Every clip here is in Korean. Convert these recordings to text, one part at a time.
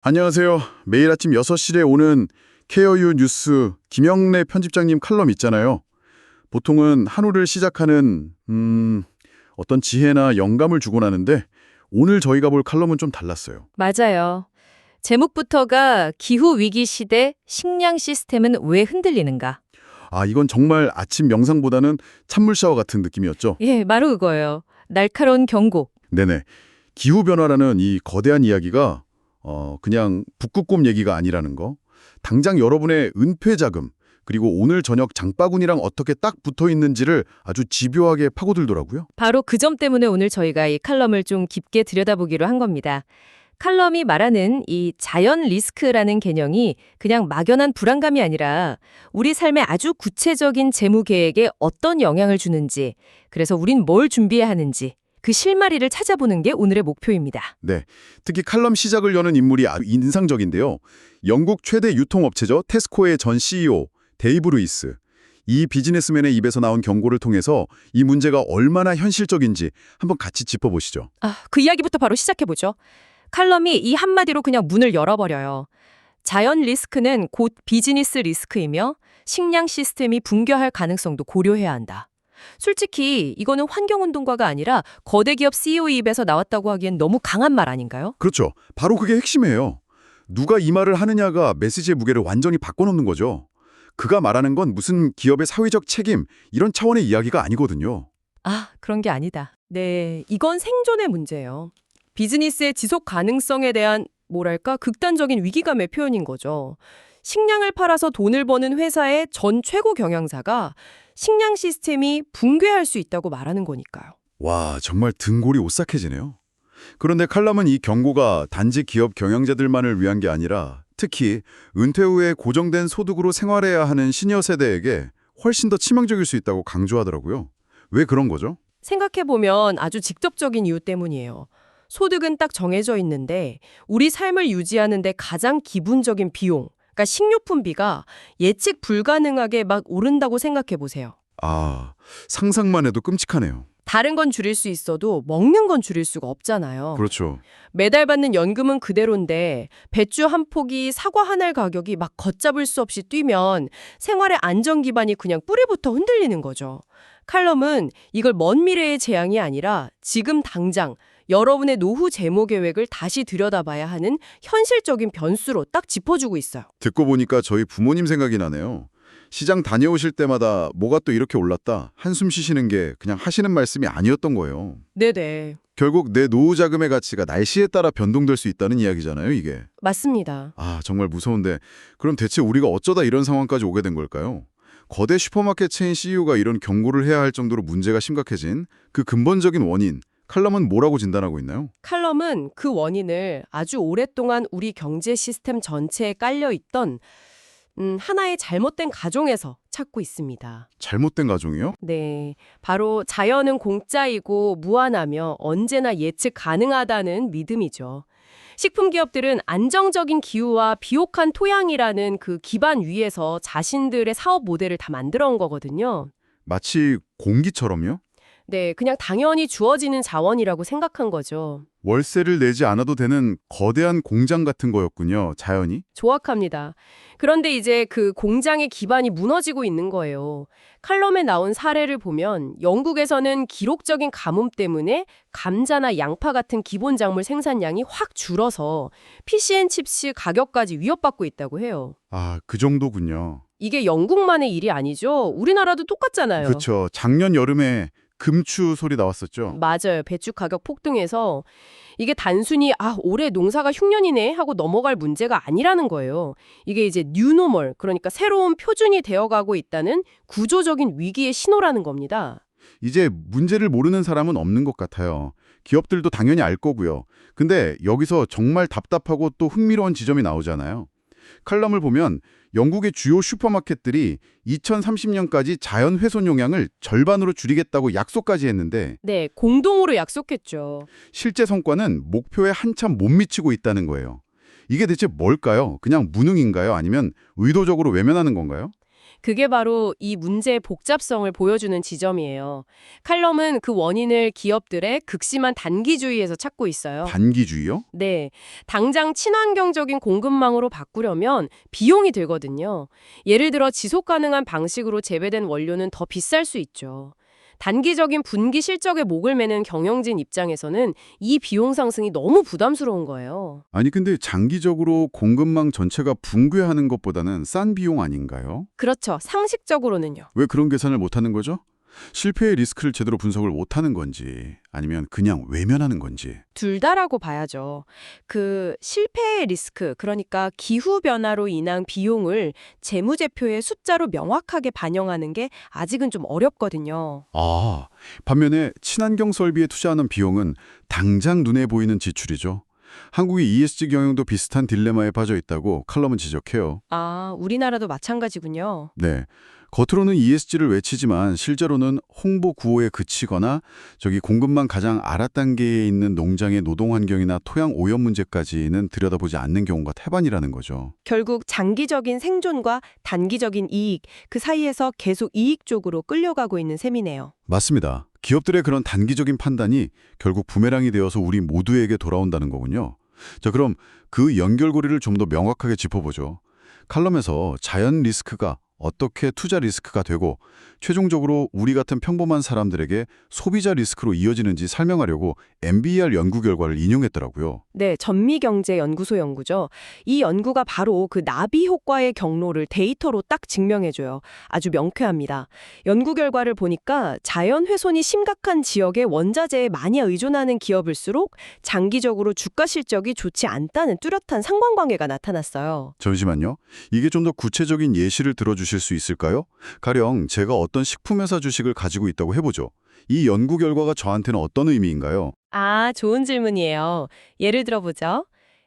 안녕하세요. 매일 아침 6시에 오는 케어유 뉴스 김영래 편집장님 칼럼 있잖아요. 보통은 하루를 시작하는 어떤 지혜나 영감을 주곤 하는데 오늘 저희가 볼 칼럼은 좀 달랐어요. 맞아요. 제목부터가 기후 위기 시대 식량 시스템은 왜 흔들리는가? 아, 이건 정말 아침 명상보다는 찬물 샤워 같은 느낌이었죠. 예, 바로 그거예요. 날카로운 경고. 네네. 기후변화라는 이 거대한 이야기가 그냥 북극곰 얘기가 아니라는 거. 당장 여러분의 은퇴 자금, 그리고 오늘 저녁 장바구니랑 어떻게 딱 붙어 있는지를 아주 집요하게 파고들더라고요. 바로 그 점 때문에 오늘 저희가 이 칼럼을 좀 깊게 들여다보기로 한 겁니다. 칼럼이 말하는 이 자연 리스크라는 개념이 그냥 막연한 불안감이 아니라 우리 삶에 아주 구체적인 재무 계획에 어떤 영향을 주는지, 그래서 우린 뭘 준비해야 하는지 그 실마리를 찾아보는 게 오늘의 목표입니다. 네, 특히 칼럼 시작을 여는 인물이 아주 인상적인데요. 영국 최대 유통업체죠. 테스코의 전 CEO, 데이브 루이스. 이 비즈니스맨의 입에서 나온 경고를 통해서 이 문제가 얼마나 현실적인지 한번 같이 짚어보시죠. 그 이야기부터 바로 시작해보죠. 칼럼이 이 한마디로 그냥 문을 열어버려요. 자연 리스크는 곧 비즈니스 리스크이며 식량 시스템이 붕괴할 가능성도 고려해야 한다. 솔직히 이거는 환경운동가가 아니라 거대 기업 CEO 입에서 나왔다고 하기엔 너무 강한 말 아닌가요? 그렇죠. 바로 그게 핵심이에요. 누가 이 말을 하느냐가 메시지의 무게를 완전히 바꿔놓는 거죠. 그가 말하는 건 무슨 기업의 사회적 책임, 이런 차원의 이야기가 아니거든요. 그런 게 아니다. 네, 이건 생존의 문제예요. 비즈니스의 지속 가능성에 대한 뭐랄까 극단적인 위기감의 표현인 거죠. 식량을 팔아서 돈을 버는 회사의 전 최고 경영자가 식량 시스템이 붕괴할 수 있다고 말하는 거니까요. 와, 정말 등골이 오싹해지네요. 그런데 칼럼은 이 경고가 단지 기업 경영자들만을 위한 게 아니라 특히 은퇴 후에 고정된 소득으로 생활해야 하는 시니어 세대에게 훨씬 더 치명적일 수 있다고 강조하더라고요. 왜 그런 거죠? 생각해보면 아주 직접적인 이유 때문이에요. 소득은 딱 정해져 있는데 우리 삶을 유지하는데 가장 기본적인 비용, 그러니까 식료품비가 예측 불가능하게 막 오른다고 생각해보세요. 아, 상상만 해도 끔찍하네요. 다른 건 줄일 수 있어도 먹는 건 줄일 수가 없잖아요. 그렇죠. 매달 받는 연금은 그대로인데 배추 한 포기, 사과 한 알 가격이 막 걷잡을 수 없이 뛰면 생활의 안전 기반이 그냥 뿌리부터 흔들리는 거죠. 칼럼은 이걸 먼 미래의 재앙이 아니라 지금 당장 여러분의 노후 재무 계획을 다시 들여다봐야 하는 현실적인 변수로 딱 짚어주고 있어요. 듣고 보니까 저희 부모님 생각이 나네요. 시장 다녀오실 때마다 뭐가 또 이렇게 올랐다, 한숨 쉬시는 게 그냥 하시는 말씀이 아니었던 거예요. 네네. 결국 내 노후 자금의 가치가 날씨에 따라 변동될 수 있다는 이야기잖아요, 이게. 맞습니다. 아, 정말 무서운데 그럼 대체 우리가 어쩌다 이런 상황까지 오게 된 걸까요? 거대 슈퍼마켓 체인 CEO가 이런 경고를 해야 할 정도로 문제가 심각해진 그 근본적인 원인, 칼럼은 뭐라고 진단하고 있나요? 칼럼은 그 원인을 아주 오랫동안 우리 경제 시스템 전체에 깔려있던 하나의 잘못된 가정에서 찾고 있습니다. 잘못된 가정이요? 네, 바로 자연은 공짜이고 무한하며 언제나 예측 가능하다는 믿음이죠. 식품 기업들은 안정적인 기후와 비옥한 토양이라는 그 기반 위에서 자신들의 사업 모델을 다 만들어 온 거거든요. 마치 공기처럼요? 네, 그냥 당연히 주어지는 자원이라고 생각한 거죠. 월세를 내지 않아도 되는 거대한 공장 같은 거였군요, 자연이. 정확합니다. 그런데 이제 그 공장의 기반이 무너지고 있는 거예요. 칼럼에 나온 사례를 보면 영국에서는 기록적인 가뭄 때문에 감자나 양파 같은 기본 작물 생산량이 확 줄어서 피시앤칩스 가격까지 위협받고 있다고 해요. 아, 그 정도군요. 이게 영국만의 일이 아니죠. 우리나라도 똑같잖아요. 그렇죠. 작년 여름에 금추 소리 나왔었죠. 맞아요. 배추 가격 폭등해서 이게 단순히 올해 농사가 흉년이네 하고 넘어갈 문제가 아니라는 거예요. 이게 이제 뉴노멀, 그러니까 새로운 표준이 되어가고 있다는 구조적인 위기의 신호라는 겁니다. 이제 문제를 모르는 사람은 없는 것 같아요. 기업들도 당연히 알 거고요. 근데 여기서 정말 답답하고 또 흥미로운 지점이 나오잖아요. 칼럼을 보면 영국의 주요 슈퍼마켓들이 2030년까지 자연 훼손 용량을 절반으로 줄이겠다고 약속까지 했는데 네, 공동으로 약속했죠. 실제 성과는 목표에 한참 못 미치고 있다는 거예요. 이게 대체 뭘까요? 그냥 무능인가요? 아니면 의도적으로 외면하는 건가요? 그게 바로 이 문제의 복잡성을 보여주는 지점이에요. 칼럼은 그 원인을 기업들의 극심한 단기주의에서 찾고 있어요. 단기주의요? 네, 당장 친환경적인 공급망으로 바꾸려면 비용이 들거든요. 예를 들어 지속 가능한 방식으로 재배된 원료는 더 비쌀 수 있죠. 단기적인 분기 실적에 목을 매는 경영진 입장에서는 이 비용 상승이 너무 부담스러운 거예요. 아니 근데 장기적으로 공급망 전체가 붕괴하는 것보다는 싼 비용 아닌가요? 그렇죠. 상식적으로는요. 왜 그런 계산을 못하는 거죠? 실패의 리스크를 제대로 분석을 못하는 건지 아니면 그냥 외면하는 건지. 둘 다라고 봐야죠. 그 실패의 리스크, 그러니까 기후변화로 인한 비용을 재무제표의 숫자로 명확하게 반영하는 게 아직은 좀 어렵거든요. 아, 반면에 친환경 설비에 투자하는 비용은 당장 눈에 보이는 지출이죠. 한국의 ESG 경영도 비슷한 딜레마에 빠져 있다고 칼럼은 지적해요. 아, 우리나라도 마찬가지군요. 네. 겉으로는 ESG를 외치지만 실제로는 홍보 구호에 그치거나 공급망 가장 아랫단계에 있는 농장의 노동 환경이나 토양 오염 문제까지는 들여다보지 않는 경우가 태반이라는 거죠. 결국 장기적인 생존과 단기적인 이익, 그 사이에서 계속 이익 쪽으로 끌려가고 있는 셈이네요. 맞습니다. 기업들의 그런 단기적인 판단이 결국 부메랑이 되어서 우리 모두에게 돌아온다는 거군요. 자, 그럼 그 연결고리를 좀 더 명확하게 짚어보죠. 칼럼에서 자연 리스크가 어떻게 투자 리스크가 되고 최종적으로 우리 같은 평범한 사람들에게 소비자 리스크로 이어지는지 설명하려고 MBER 연구 결과를 인용했더라고요. 네, 전미경제연구소 연구죠. 이 연구가 바로 그 나비 효과의 경로를 데이터로 딱 증명해줘요. 아주 명쾌합니다. 연구 결과를 보니까 자연 훼손이 심각한 지역의 원자재에 많이 의존하는 기업일수록 장기적으로 주가 실적이 좋지 않다는 뚜렷한 상관관계가 나타났어요. 잠시만요. 이게 좀 더 구체적인 예시를 들어주실 수 있을까요? 가령 제가 어떤 식품회사 주식을 가지고 있다고 해보죠. 이 연구 결과가 저한테는 어떤 의미인가요? 아, 좋은 질문이에요. 예를 들어보죠.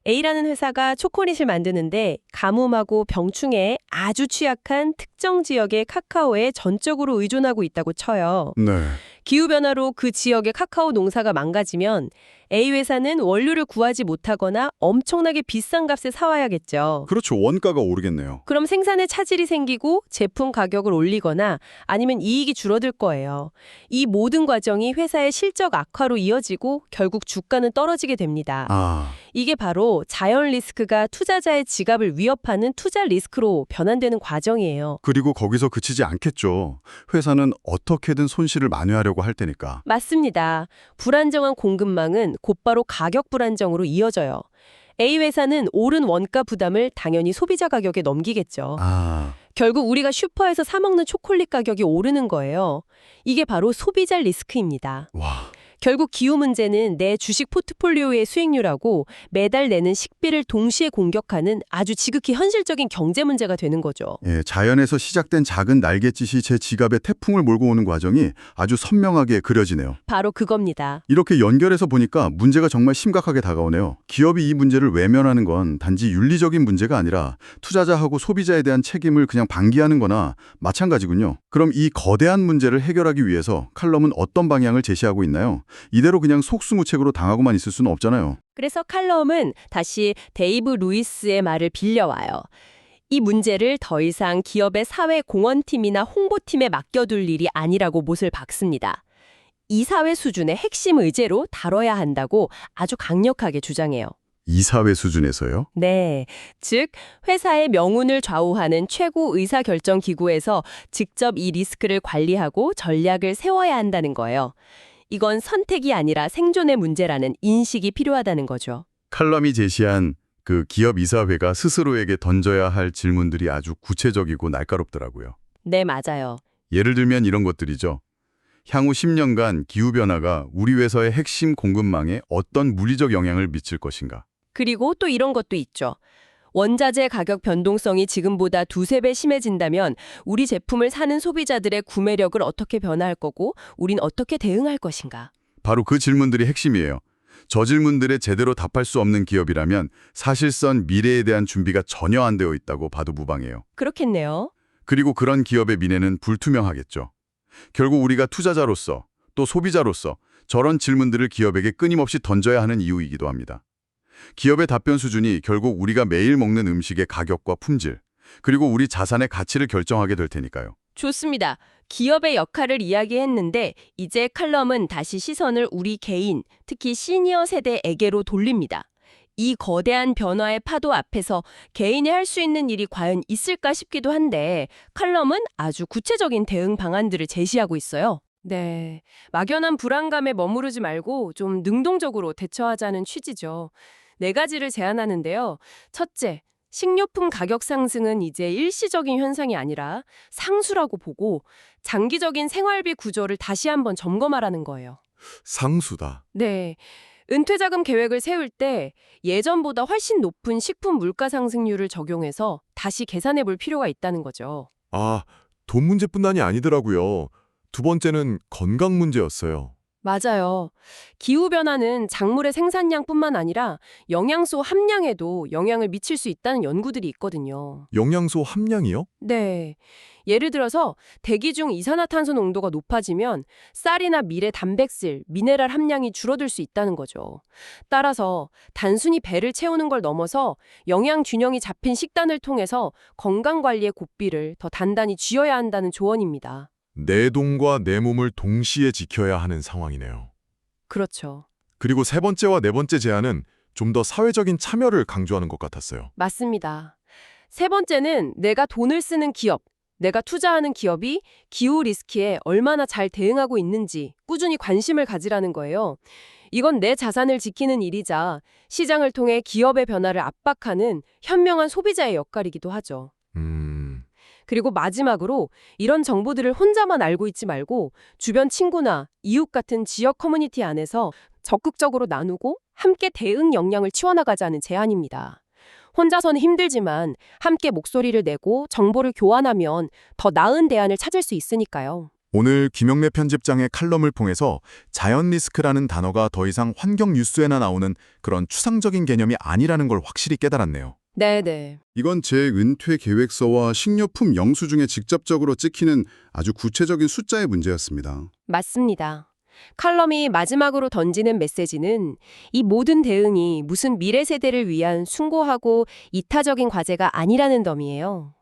A라는 회사가 초콜릿을 만드는데 가뭄하고 병충해에 아주 취약한 특정 지역의 카카오에 전적으로 의존하고 있다고 쳐요. 네. 기후변화로 그 지역의 카카오 농사가 망가지면 A 회사는 원료를 구하지 못하거나 엄청나게 비싼 값에 사와야겠죠. 그렇죠. 원가가 오르겠네요. 그럼 생산에 차질이 생기고 제품 가격을 올리거나 아니면 이익이 줄어들 거예요. 이 모든 과정이 회사의 실적 악화로 이어지고 결국 주가는 떨어지게 됩니다. 아, 이게 바로 자연 리스크가 투자자의 지갑을 위협하는 투자 리스크로 변환되는 과정이에요. 그리고 거기서 그치지 않겠죠. 회사는 어떻게든 손실을 만회하려고 할 테니까. 맞습니다. 불안정한 공급망은 곧바로 가격 불안정으로 이어져요. A 회사는 오른 원가 부담을 당연히 소비자 가격에 넘기겠죠. 아, 결국 우리가 슈퍼에서 사 먹는 초콜릿 가격이 오르는 거예요. 이게 바로 소비자 리스크입니다. 와. 결국 기후 문제는 내 주식 포트폴리오의 수익률하고 매달 내는 식비를 동시에 공격하는 아주 지극히 현실적인 경제 문제가 되는 거죠. 예, 자연에서 시작된 작은 날갯짓이 제 지갑에 태풍을 몰고 오는 과정이 아주 선명하게 그려지네요. 바로 그겁니다. 이렇게 연결해서 보니까 문제가 정말 심각하게 다가오네요. 기업이 이 문제를 외면하는 건 단지 윤리적인 문제가 아니라 투자자하고 소비자에 대한 책임을 그냥 방기하는 거나 마찬가지군요. 그럼 이 거대한 문제를 해결하기 위해서 칼럼은 어떤 방향을 제시하고 있나요? 이대로 그냥 속수무책으로 당하고만 있을 수는 없잖아요. 그래서 칼럼은 다시 데이브 루이스의 말을 빌려와요. 이 문제를 더 이상 기업의 사회 공헌팀이나 홍보팀에 맡겨둘 일이 아니라고 못을 박습니다. 이 사회 수준의 핵심 의제로 다뤄야 한다고 아주 강력하게 주장해요. 이사회 수준에서요? 네, 즉 회사의 명운을 좌우하는 최고 의사결정 기구에서 직접 이 리스크를 관리하고 전략을 세워야 한다는 거예요. 이건 선택이 아니라 생존의 문제라는 인식이 필요하다는 거죠. 칼럼이 제시한 그 기업 이사회가 스스로에게 던져야 할 질문들이 아주 구체적이고 날카롭더라고요. 네, 맞아요. 예를 들면 이런 것들이죠. 향후 10년간 기후변화가 우리 회사의 핵심 공급망에 어떤 물리적 영향을 미칠 것인가? 그리고 또 이런 것도 있죠. 원자재 가격 변동성이 지금보다 두세 배 심해진다면 우리 제품을 사는 소비자들의 구매력을 어떻게 변화할 거고 우린 어떻게 대응할 것인가? 바로 그 질문들이 핵심이에요. 저 질문들에 제대로 답할 수 없는 기업이라면 사실상 미래에 대한 준비가 전혀 안 되어 있다고 봐도 무방해요. 그렇겠네요. 그리고 그런 기업의 미래는 불투명하겠죠. 결국 우리가 투자자로서 또 소비자로서 저런 질문들을 기업에게 끊임없이 던져야 하는 이유이기도 합니다. 기업의 답변 수준이 결국 우리가 매일 먹는 음식의 가격과 품질, 그리고 우리 자산의 가치를 결정하게 될 테니까요. 좋습니다. 기업의 역할을 이야기했는데 이제 칼럼은 다시 시선을 우리 개인, 특히 시니어 세대에게로 돌립니다. 이 거대한 변화의 파도 앞에서 개인이 할 수 있는 일이 과연 있을까 싶기도 한데 칼럼은 아주 구체적인 대응 방안들을 제시하고 있어요. 네, 막연한 불안감에 머무르지 말고 좀 능동적으로 대처하자는 취지죠. 네 가지를 제안하는데요. 첫째, 식료품 가격 상승은 이제 일시적인 현상이 아니라 상수라고 보고 장기적인 생활비 구조를 다시 한번 점검하라는 거예요. 상수다. 네. 은퇴자금 계획을 세울 때 예전보다 훨씬 높은 식품 물가 상승률을 적용해서 다시 계산해 볼 필요가 있다는 거죠. 아, 돈 문제뿐만이 아니더라고요. 두 번째는 건강 문제였어요. 맞아요. 기후변화는 작물의 생산량뿐만 아니라 영양소 함량에도 영향을 미칠 수 있다는 연구들이 있거든요. 영양소 함량이요? 네. 예를 들어서 대기 중 이산화탄소 농도가 높아지면 쌀이나 밀의 단백질, 미네랄 함량이 줄어들 수 있다는 거죠. 따라서 단순히 배를 채우는 걸 넘어서 영양 균형이 잡힌 식단을 통해서 건강 관리의 고삐를 더 단단히 쥐어야 한다는 조언입니다. 내 돈과 내 몸을 동시에 지켜야 하는 상황이네요. 그렇죠. 그리고 세 번째와 네 번째 제안은 좀 더 사회적인 참여를 강조하는 것 같았어요. 맞습니다. 세 번째는 내가 돈을 쓰는 기업, 내가 투자하는 기업이 기후 리스크에 얼마나 잘 대응하고 있는지 꾸준히 관심을 가지라는 거예요. 이건 내 자산을 지키는 일이자 시장을 통해 기업의 변화를 압박하는 현명한 소비자의 역할이기도 하죠. 그리고 마지막으로 이런 정보들을 혼자만 알고 있지 말고 주변 친구나 이웃 같은 지역 커뮤니티 안에서 적극적으로 나누고 함께 대응 역량을 키워나가자는 제안입니다. 혼자서는 힘들지만 함께 목소리를 내고 정보를 교환하면 더 나은 대안을 찾을 수 있으니까요. 오늘 김영래 편집장의 칼럼을 통해서 자연 리스크라는 단어가 더 이상 환경 뉴스에나 나오는 그런 추상적인 개념이 아니라는 걸 확실히 깨달았네요. 네네. 이건 제 은퇴 계획서와 식료품 영수증에 직접적으로 찍히는 아주 구체적인 숫자의 문제였습니다. 맞습니다. 칼럼이 마지막으로 던지는 메시지는 이 모든 대응이 무슨 미래 세대를 위한 숭고하고 이타적인 과제가 아니라는 점이에요.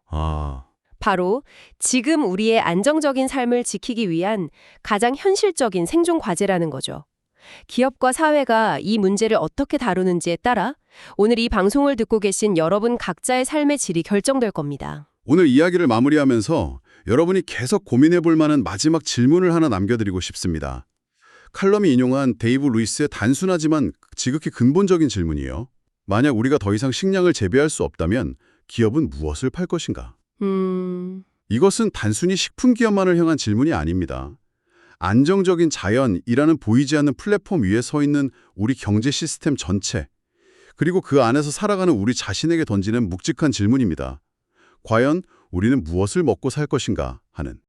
바로 지금 우리의 안정적인 삶을 지키기 위한 가장 현실적인 생존 과제라는 거죠. 기업과 사회가 이 문제를 어떻게 다루는지에 따라 오늘 이 방송을 듣고 계신 여러분 각자의 삶의 질이 결정될 겁니다. 오늘 이야기를 마무리하면서 여러분이 계속 고민해 볼 만한 마지막 질문을 하나 남겨드리고 싶습니다. 칼럼이 인용한 데이브 루이스의 단순하지만 지극히 근본적인 질문이에요. 만약 우리가 더 이상 식량을 재배할 수 없다면 기업은 무엇을 팔 것인가? 이것은 단순히 식품 기업만을 향한 질문이 아닙니다. 안정적인 자연이라는 보이지 않는 플랫폼 위에 서 있는 우리 경제 시스템 전체, 그리고 그 안에서 살아가는 우리 자신에게 던지는 묵직한 질문입니다. 과연 우리는 무엇을 먹고 살 것인가 하는.